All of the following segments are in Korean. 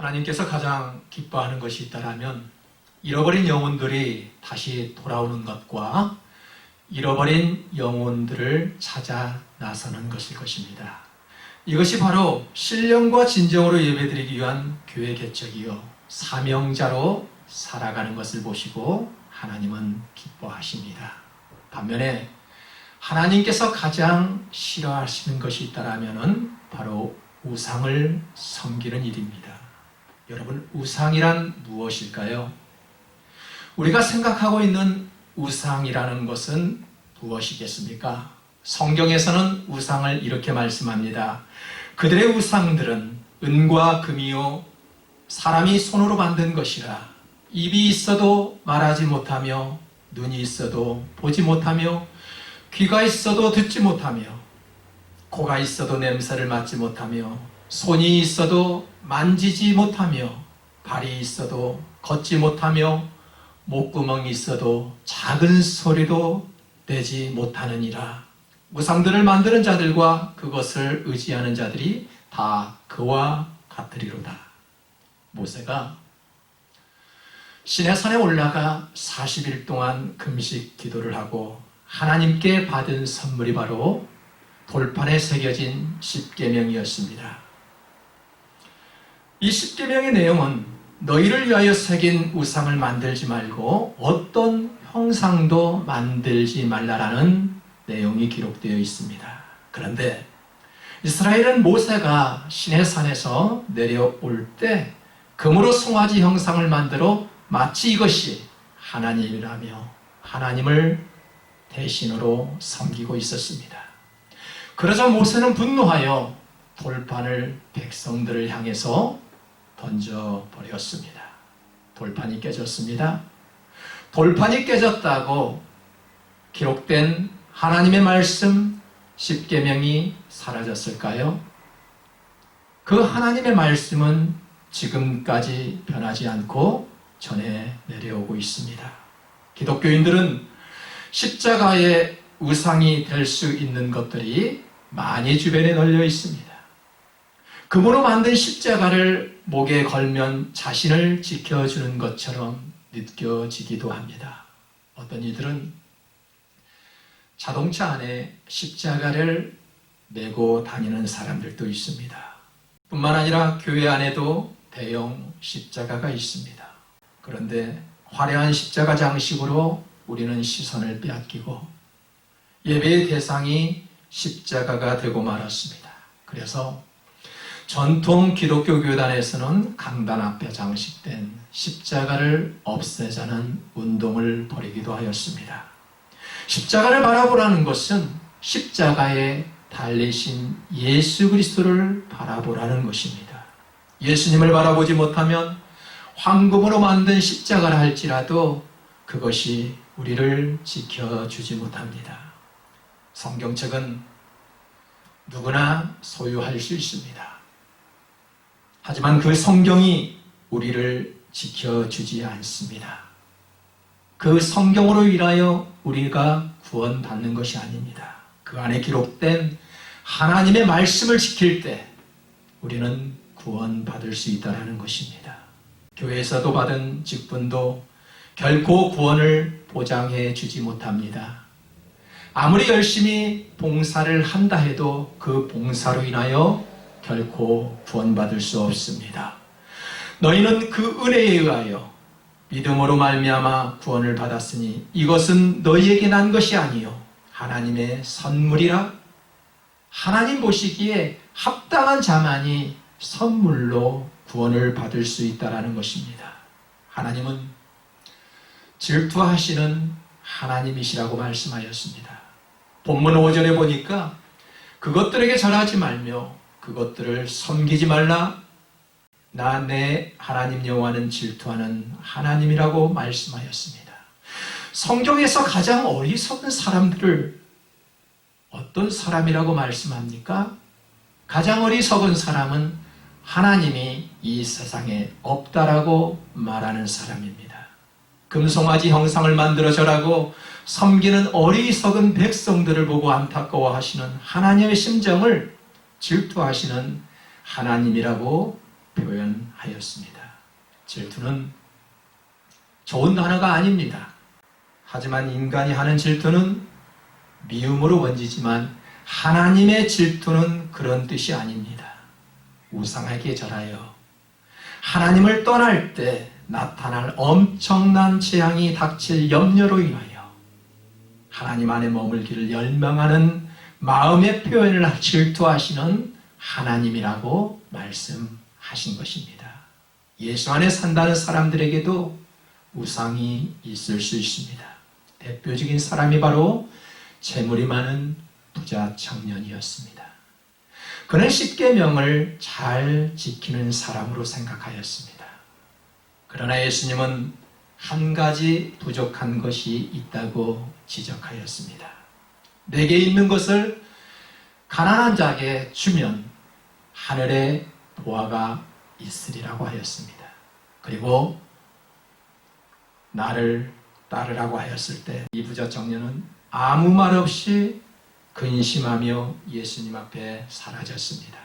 하나님께서 가장 기뻐하는 것이 있다면 잃어버린 영혼들이 다시 돌아오는 것과 잃어버린 영혼들을 찾아 나서는 것일 것입니다. 이것이 바로 신령과 진정으로 예배드리기 위한 교회 개척이요 사명자로 살아가는 것을 보시고 하나님은 기뻐하십니다. 반면에 하나님께서 가장 싫어하시는 것이 있다면 바로 우상을 섬기는 일입니다. 여러분, 우상이란 무엇일까요? 우리가 생각하고 있는 우상이라는 것은 무엇이겠습니까? 성경에서는 우상을 이렇게 말씀합니다. 그들의 우상들은 은과 금이요 사람이 손으로 만든 것이라 입이 있어도 말하지 못하며 눈이 있어도 보지 못하며 귀가 있어도 듣지 못하며 코가 있어도 냄새를 맡지 못하며 손이 있어도 만지지 못하며 발이 있어도 걷지 못하며 목구멍이 있어도 작은 소리도 내지 못하느니라. 우상들을 만드는 자들과 그것을 의지하는 자들이 다 그와 같으리로다. 모세가 시내산에 올라가 40일 동안 금식 기도를 하고 하나님께 받은 선물이 바로 돌판에 새겨진 십계명이었습니다. 이 십계명의 내용은 너희를 위하여 새긴 우상을 만들지 말고 어떤 형상도 만들지 말라라는 내용이 기록되어 있습니다. 그런데 이스라엘은 모세가 시내산에서 내려올 때 금으로 송아지 형상을 만들어 마치 이것이 하나님이라며 하나님을 대신으로 섬기고 있었습니다. 그러자 모세는 분노하여 돌판을 백성들을 향해서 던져버렸습니다. 돌판이 깨졌습니다. 돌판이 깨졌다고 기록된 하나님의 말씀 십계명이 사라졌을까요? 그 하나님의 말씀은 지금까지 변하지 않고 전해 내려오고 있습니다. 기독교인들은 십자가의 우상이 될 수 있는 것들이 많이 주변에 널려 있습니다. 금으로 만든 십자가를 목에 걸면 자신을 지켜주는 것처럼 느껴지기도 합니다. 어떤 이들은 자동차 안에 십자가를 메고 다니는 사람들도 있습니다. 뿐만 아니라 교회 안에도 대형 십자가가 있습니다. 그런데 화려한 십자가 장식으로 우리는 시선을 빼앗기고 예배의 대상이 십자가가 되고 말았습니다. 그래서 전통 기독교 교단에서는 강단 앞에 장식된 십자가를 없애자는 운동을 벌이기도 하였습니다. 십자가를 바라보라는 것은 십자가에 달리신 예수 그리스도를 바라보라는 것입니다. 예수님을 바라보지 못하면 황금으로 만든 십자가라 할지라도 그것이 우리를 지켜주지 못합니다. 성경책은 누구나 소유할 수 있습니다. 하지만 그 성경이 우리를 지켜주지 않습니다. 그 성경으로 인하여 우리가 구원받는 것이 아닙니다. 그 안에 기록된 하나님의 말씀을 지킬 때 우리는 구원받을 수 있다는 것입니다. 교회에서도 받은 직분도 결코 구원을 보장해 주지 못합니다. 아무리 열심히 봉사를 한다 해도 그 봉사로 인하여 결코 구원받을 수 없습니다. 너희는 그 은혜에 의하여 믿음으로 말미암아 구원을 받았으니 이것은 너희에게 난 것이 아니요 하나님의 선물이라. 하나님 보시기에 합당한 자만이 선물로 구원을 받을 수 있다는 것입니다. 하나님은 질투하시는 하나님이시라고 말씀하였습니다. 본문 5절에 보니까 그것들에게 절하지 말며 그것들을 섬기지 말라. 나 내 하나님 여호와는 질투하는 하나님이라고 말씀하였습니다. 성경에서 가장 어리석은 사람들을 어떤 사람이라고 말씀합니까? 가장 어리석은 사람은 하나님이 이 세상에 없다라고 말하는 사람입니다. 금송아지 형상을 만들어 절하고 섬기는 어리석은 백성들을 보고 안타까워하시는 하나님의 심정을 질투하시는 하나님이라고 표현하였습니다. 질투는 좋은 단어가 아닙니다. 하지만 인간이 하는 질투는 미움으로 번지지만 하나님의 질투는 그런 뜻이 아닙니다. 우상에게 절하여 하나님을 떠날 때 나타날 엄청난 재앙이 닥칠 염려로 인하여 하나님 안에 머물기를 열망하는 마음의 표현을 질투하시는 하나님이라고 말씀하신 것입니다. 예수 안에 산다는 사람들에게도 우상이 있을 수 있습니다. 대표적인 사람이 바로 재물이 많은 부자 청년이었습니다. 그는 십계명을 잘 지키는 사람으로 생각하였습니다. 그러나 예수님은 한 가지 부족한 것이 있다고 지적하였습니다. 내게 있는 것을 가난한 자에게 주면 하늘에 보화가 있으리라고 하였습니다. 그리고 나를 따르라고 하였을 때 이 부자 청년은 아무 말 없이 근심하며 예수님 앞에 사라졌습니다.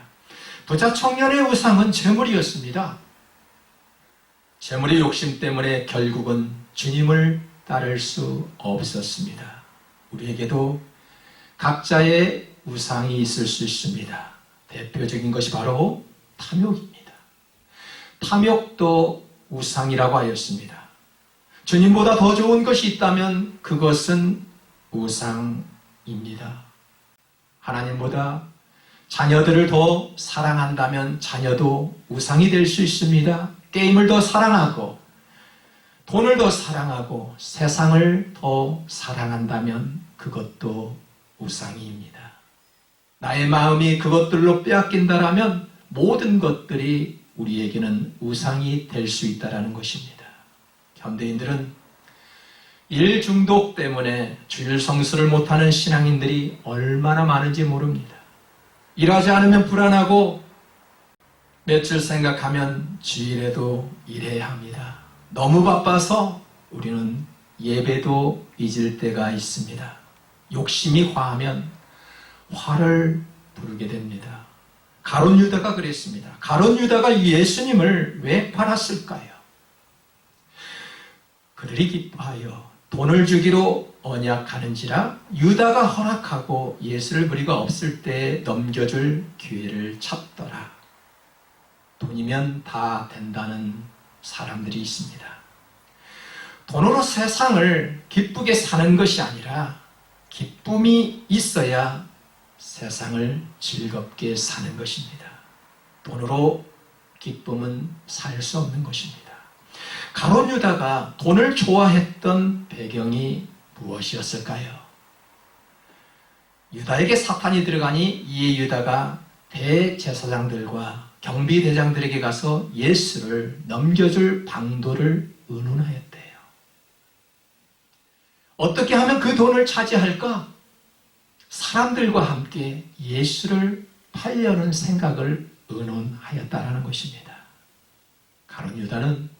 부자 청년의 우상은 재물이었습니다. 재물의 욕심 때문에 결국은 주님을 따를 수 없었습니다. 우리에게도 각자의 우상이 있을 수 있습니다. 대표적인 것이 바로 탐욕입니다. 탐욕도 우상이라고 하였습니다. 주님보다 더 좋은 것이 있다면 그것은 우상입니다. 하나님보다 자녀들을 더 사랑한다면 자녀도 우상이 될 수 있습니다. 게임을 더 사랑하고 돈을 더 사랑하고 세상을 더 사랑한다면 그것도 우상입니다. 나의 마음이 그것들로 빼앗긴다라면 모든 것들이 우리에게는 우상이 될 수 있다는 것입니다. 현대인들은 일 중독 때문에 주일 성수를 못하는 신앙인들이 얼마나 많은지 모릅니다. 일하지 않으면 불안하고 며칠 생각하면 주일에도 일해야 합니다. 너무 바빠서 우리는 예배도 잊을 때가 있습니다. 욕심이 화하면 화를 부르게 됩니다. 가룟 유다가 그랬습니다. 가룟 유다가 예수님을 왜 팔았을까요? 그들이 기뻐하여 돈을 주기로 언약하는지라 유다가 허락하고 예수를 무리가 없을 때 넘겨줄 기회를 찾더라. 돈이면 다 된다는 사람들이 있습니다. 돈으로 세상을 기쁘게 사는 것이 아니라 기쁨이 있어야 세상을 즐겁게 사는 것입니다. 돈으로 기쁨은 살 수 없는 것입니다. 가룟 유다가 돈을 좋아했던 배경이 무엇이었을까요? 유다에게 사탄이 들어가니 이에 유다가 대제사장들과 경비대장들에게 가서 예수를 넘겨줄 방도를 의논하였대요. 어떻게 하면 그 돈을 차지할까? 사람들과 함께 예수를 팔려는 생각을 의논하였다라는 것입니다. 가룟 유다는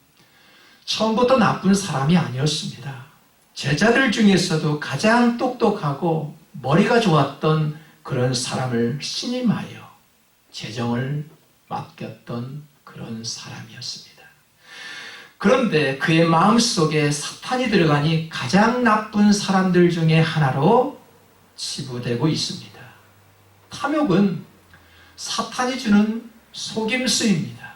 처음부터 나쁜 사람이 아니었습니다. 제자들 중에서도 가장 똑똑하고 머리가 좋았던 그런 사람을 신임하여 재정을 맡겼던 그런 사람이었습니다. 그런데 그의 마음속에 사탄이 들어가니 가장 나쁜 사람들 중에 하나로 치부되고 있습니다. 탐욕은 사탄이 주는 속임수입니다.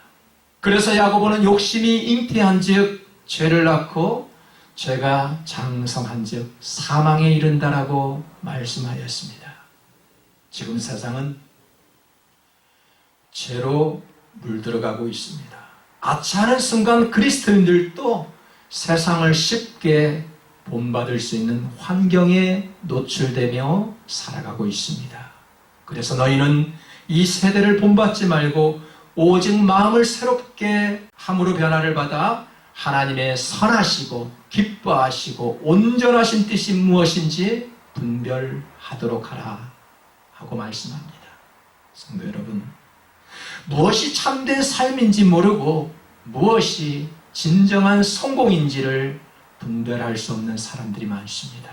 그래서 야고보는 욕심이 잉태한 즉 죄를 낳고 죄가 장성한 즉 사망에 이른다라고 말씀하였습니다. 지금 세상은 죄로 물들어가고 있습니다. 아차하는 순간 그리스도인들도 세상을 쉽게 본받을 수 있는 환경에 노출되며 살아가고 있습니다. 그래서 너희는 이 세대를 본받지 말고 오직 마음을 새롭게 함으로 변화를 받아 하나님의 선하시고 기뻐하시고 온전하신 뜻이 무엇인지 분별하도록 하라 하고 말씀합니다. 성도 여러분, 무엇이 참된 삶인지 모르고 무엇이 진정한 성공인지를 분별할 수 없는 사람들이 많습니다.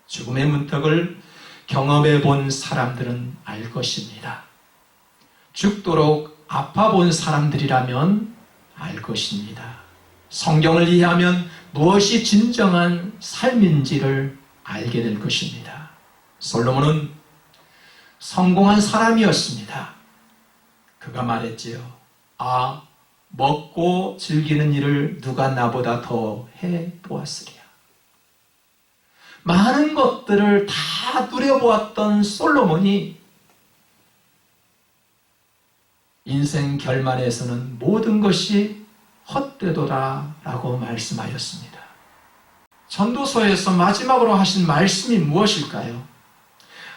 죽음의 문턱을 경험해 본 사람들은 알 것입니다. 죽도록 아파본 사람들이라면 알 것입니다. 성경을 이해하면 무엇이 진정한 삶인지를 알게 될 것입니다. 솔로몬은 성공한 사람이었습니다. 그가 말했지요. 먹고 즐기는 일을 누가 나보다 더 해보았으랴. 많은 것들을 다 누려보았던 솔로몬이 인생 결말에서는 모든 것이 헛되도다 라고 말씀하였습니다. 전도서에서 마지막으로 하신 말씀이 무엇일까요?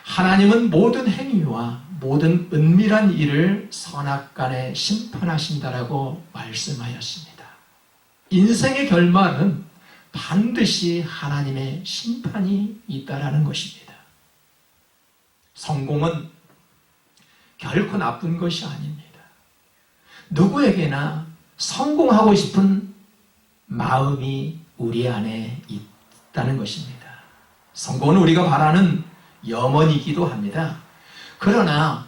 하나님은 모든 행위와 모든 은밀한 일을 선악간에 심판하신다라고 말씀하였습니다. 인생의 결말은 반드시 하나님의 심판이 있다라는 것입니다. 성공은 결코 나쁜 것이 아닙니다. 누구에게나 성공하고 싶은 마음이 우리 안에 있다는 것입니다. 성공은 우리가 바라는 염원이기도 합니다. 그러나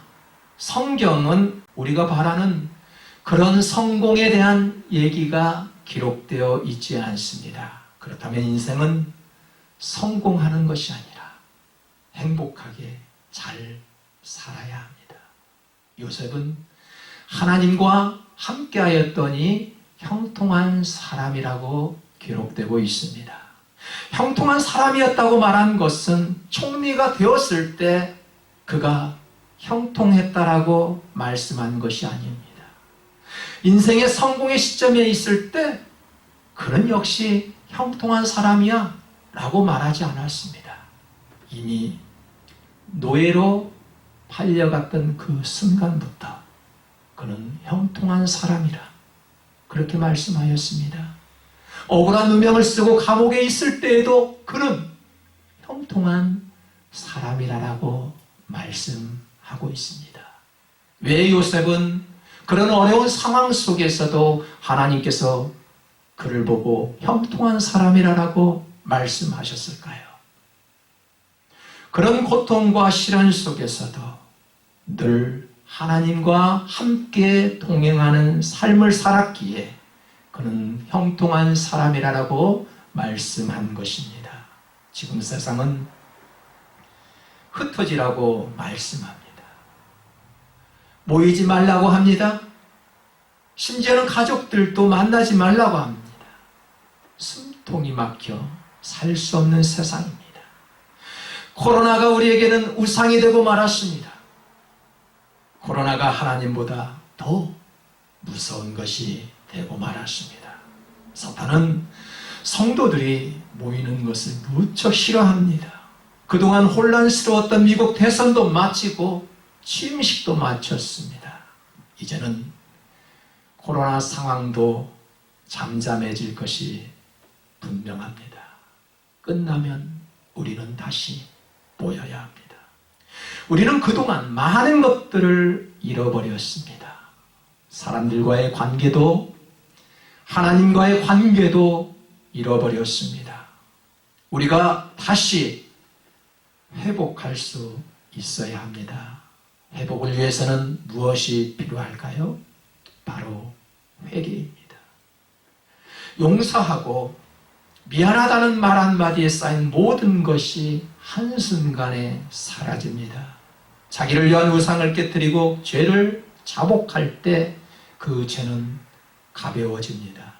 성경은 우리가 바라는 그런 성공에 대한 얘기가 기록되어 있지 않습니다. 그렇다면 인생은 성공하는 것이 아니라 행복하게 잘 살아야 합니다. 요셉은 하나님과 함께하였더니 형통한 사람이라고 기록되고 있습니다. 형통한 사람이었다고 말한 것은 총리가 되었을 때 그가 형통했다라고 말씀한 것이 아닙니다. 인생의 성공의 시점에 있을 때 그는 역시 형통한 사람이야 라고 말하지 않았습니다. 이미 노예로 팔려갔던 그 순간부터 그는 형통한 사람이라 그렇게 말씀하였습니다. 억울한 누명을 쓰고 감옥에 있을 때에도 그는 형통한 사람이라고 말씀하고 있습니다. 왜 요셉은 그런 어려운 상황 속에서도 하나님께서 그를 보고 형통한 사람이라고 말씀하셨을까요? 그런 고통과 시련 속에서도 늘 하나님과 함께 동행하는 삶을 살았기에 그는 형통한 사람이라고 말씀한 것입니다. 지금 세상은 흩어지라고 말씀합니다. 모이지 말라고 합니다. 심지어는 가족들도 만나지 말라고 합니다. 숨통이 막혀 살 수 없는 세상입니다. 코로나가 우리에게는 우상이 되고 말았습니다. 코로나가 하나님보다 더 무서운 것이 되고 말았습니다. 사탄은 성도들이 모이는 것을 무척 싫어합니다. 그동안 혼란스러웠던 미국 대선도 마치고 취임식도 마쳤습니다. 이제는 코로나 상황도 잠잠해질 것이 분명합니다. 끝나면 우리는 다시 모여야 합니다. 우리는 그동안 많은 것들을 잃어버렸습니다. 사람들과의 관계도 하나님과의 관계도 잃어버렸습니다. 우리가 다시 회복할 수 있어야 합니다. 회복을 위해서는 무엇이 필요할까요? 바로 회개입니다. 용서하고 미안하다는 말 한마디에 쌓인 모든 것이 한순간에 사라집니다. 자기를 위한 우상을 깨뜨리고 죄를 자복할 때 그 죄는 가벼워집니다.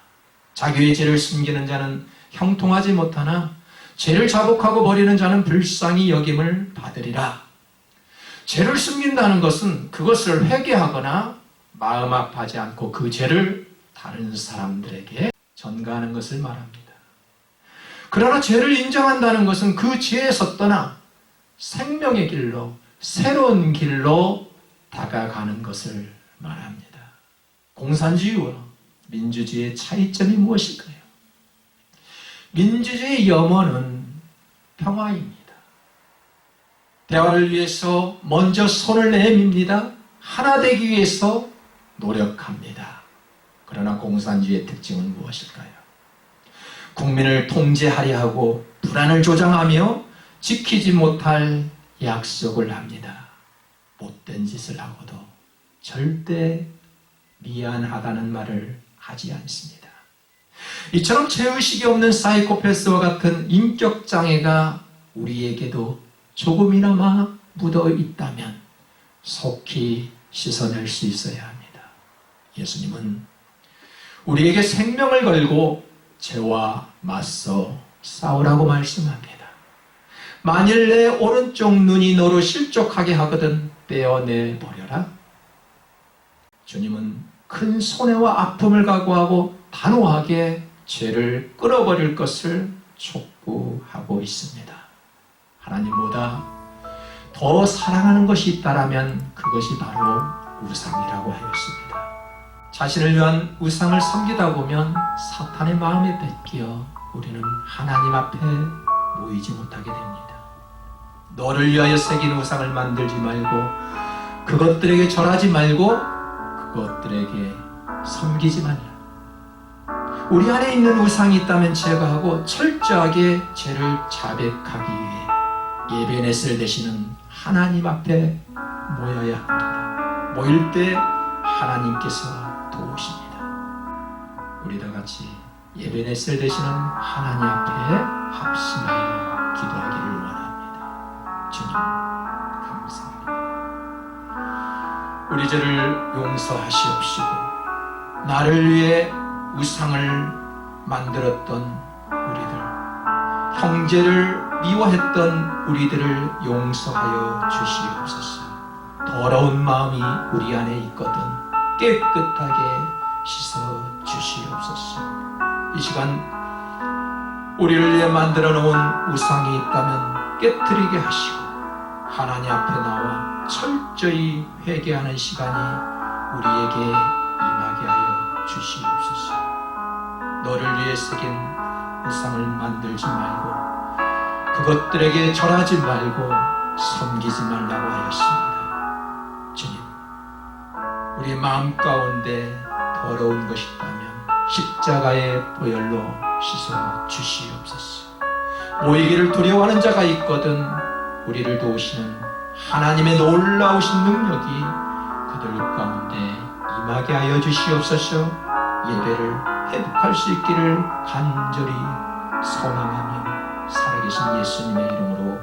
자기의 죄를 숨기는 자는 형통하지 못하나 죄를 자복하고 버리는 자는 불쌍히 여김을 받으리라. 죄를 숨긴다는 것은 그것을 회개하거나 마음 아파하지 않고 그 죄를 다른 사람들에게 전가하는 것을 말합니다. 그러나 죄를 인정한다는 것은 그 죄에서 떠나 생명의 길로, 새로운 길로 다가가는 것을 말합니다. 공산주의와 민주주의의 차이점이 무엇일까요? 민주주의의 염원은 평화입니다. 대화를 위해서 먼저 손을 내밉니다. 하나 되기 위해서 노력합니다. 그러나 공산주의의 특징은 무엇일까요? 국민을 통제하려 하고 불안을 조장하며 지키지 못할 약속을 합니다. 못된 짓을 하고도 절대 미안하다는 말을 하지 않습니다. 이처럼 죄의식이 없는 사이코패스와 같은 인격장애가 우리에게도 조금이나마 묻어 있다면 속히 씻어낼 수 있어야 합니다. 예수님은 우리에게 생명을 걸고 죄와 맞서 싸우라고 말씀합니다. 만일 내 오른쪽 눈이 너로 실족하게 하거든 떼어내 버려라. 주님은 큰 손해와 아픔을 각오하고 단호하게 죄를 끊어버릴 것을 촉구하고 있습니다. 하나님보다 더 사랑하는 것이 있다라면 그것이 바로 우상이라고 하였습니다. 자신을 위한 우상을 섬기다 보면 사탄의 마음에 뺏겨 우리는 하나님 앞에 모이지 못하게 됩니다. 너를 위하여 새긴 우상을 만들지 말고 그것들에게 절하지 말고 그것들에게 섬기지 말라. 우리 안에 있는 우상이 있다면 제거하고 철저하게 죄를 자백하기 위해 예배넷을 되시는 하나님 앞에 모여야 합니다. 모일 때 하나님께서 도우십니다. 우리 다 같이 예배넷을 되시는 하나님 앞에 합심하여 기도하기를 원합니다. 주님 감사합니다. 우리 죄를 용서하시옵시고 나를 위해 우상을 만들었던 우리들, 형제를 미워했던 우리들을 용서하여 주시옵소서. 더러운 마음이 우리 안에 있거든 깨끗하게 씻어 주시옵소서. 이 시간 우리를 위해 만들어 놓은 우상이 있다면 깨트리게 하시고 하나님 앞에 나와 철저히 회개하는 시간이 우리에게 임하게 하여 주시옵소서. 너를 위해 새긴 우상을 만들지 말고 그것들에게 절하지 말고 섬기지 말라고 하였습니다. 주님, 우리 마음 가운데 더러운 것이 있다면 십자가의 보혈로 씻어 주시옵소서. 모이기를 두려워하는 자가 있거든 우리를 도우시는 하나님의 놀라우신 능력이 그들 가운데 임하게 하여 주시옵소서. 예배를 회복할 수 있기를 간절히 소망하며 살아계신 예수님의 이름으로